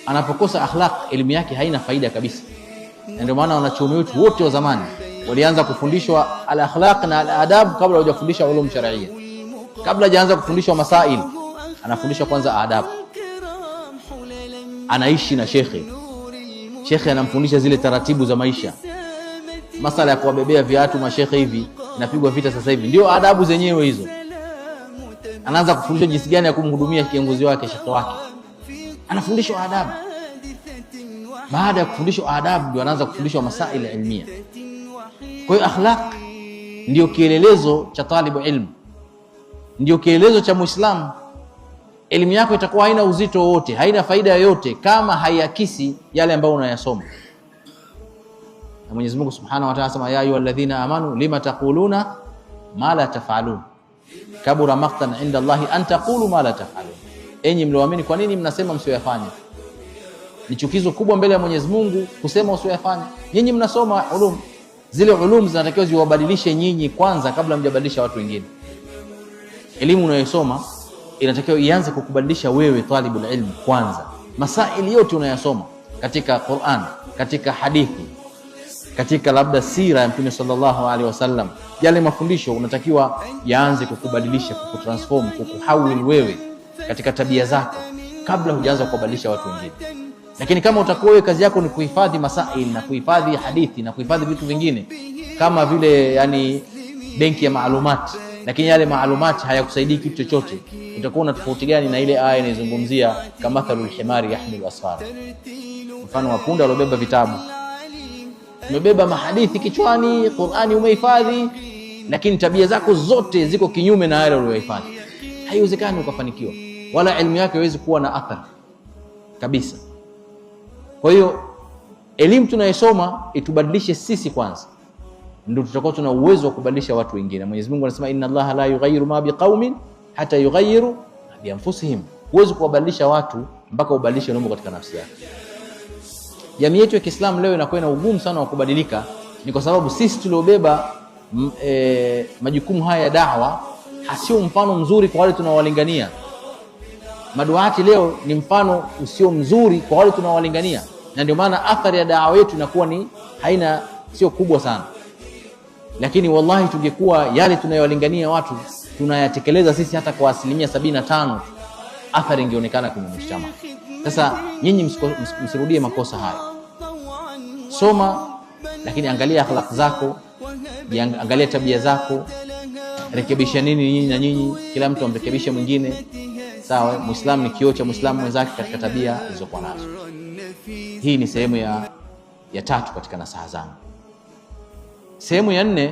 anapokosa akhlaq, elimu yake haina faida kabisa. Ndio maana wanachuoni wetu wote wa zamani walianza kufundishwa al-akhlaq na al-adab kabla hawajafundisha ulum shar'iyya. Kabla hajaanza kufundishwa masail, anafundishwa kwanza adab. Anaishi na shekhe anamfundisha zile taratibu za maisha. Masala ya kuwabebea viatu mashekhe hivi inapigwa vita sasa hivi, ndio adabu zenyewe hizo. Anaanza kufundishwa jinsi gani ya kumhudumia kiongozi wake, shekhe wake, anafundishwa adabu. Baada ya kufundishwa adabu ndio anaanza kufundishwa masail ilmia. Kwa hiyo akhlaq ndio kielelezo cha talibu ilmu, ndio kielelezo cha Muislamu. Elimu yako itakuwa haina uzito wote, haina faida yoyote kama haiakisi yale ambayo unayasoma. Na Mwenyezi Mungu Subhanahu wa Ta'ala sema, ya ayyuhalladhina amanu lima taquluna ma la taf'alun kabura maqtan 'inda Allahi an taqulu ma la taf'alun. Enyi mlioamini, kwa nini mnasema msioyafanya? Ni chukizo kubwa mbele ya Mwenyezi Mungu kusema usioyafanya. Nyinyi mnasoma ulum, zile ulum zinatakiwa ziwabadilishe nyinyi kwanza kabla mjabadilisha watu wengine. Elimu unayosoma inatakiwa ianze kukubadilisha wewe talibul ilm kwanza. Masaili yote unayosoma katika Qur'an, katika hadithi, katika labda sira ya Mtume sallallahu alaihi wasallam, yale mafundisho unatakiwa yaanze kukubadilisha, kukutransform, kukuhawil wewe katika tabia zako kabla hujaanza kubadilisha watu wengine. Lakini kama utakuwa wewe kazi yako ni kuhifadhi masail na kuhifadhi hadithi na kuhifadhi vitu vingine kama vile yani benki ya maalumati, lakini yale maalumati hayakusaidii kitu chochote, utakuwa una tofauti gani na ile aya inayozungumzia kama mathalul himari yahmilu asfara, mfano wa punda alobeba vitabu. Umebeba mahadithi kichwani, Qur'ani umehifadhi, lakini tabia zako zote ziko kinyume na yale uliyohifadhi. Haiwezekani ukafanikiwa, wala elimu yako haiwezi kuwa na athari kabisa. Kwa hiyo elimu tunayosoma itubadilishe sisi kwanza, ndio tutakuwa tuna uwezo wa kubadilisha watu wengine. Mwenyezi Mungu anasema, inna Allaha la yughayyiru ma biqaumin hata yughayyiru bi anfusihim. Uwezo kubadilisha watu mpaka ubadilishe mambo katika nafsi yako. Jamii yetu ya Kiislamu leo inakuwa na ugumu sana wa kubadilika, ni kwa sababu sisi tuliobeba majukumu haya ya da'wa hasio mfano mzuri kwa wale tunaowalingania. Maduati leo ni mfano usio mzuri kwa wale tunaowalingania, na ndio maana athari ya da'wa yetu inakuwa ni sio kubwa sana. Lakini wallahi tungekuwa yale tunayowalingania watu tunayatekeleza sisi hata kwa 75%, athari ingeonekana kwenye mshtama. Sasa nyinyi msirudie makosa haya. Soma, lakini angalia akhlaq zako, angalia tabia zako, rekebisha nini nyinyi na nyinyi, kila mtu amrekebishe mwingine. Sawa, Muislamu ni kioo cha Muislamu mwenzake katika tabia zilizokuwa nazo. Hii ni sehemu ya 3 katika nasaha zangu. Sehemu ya 4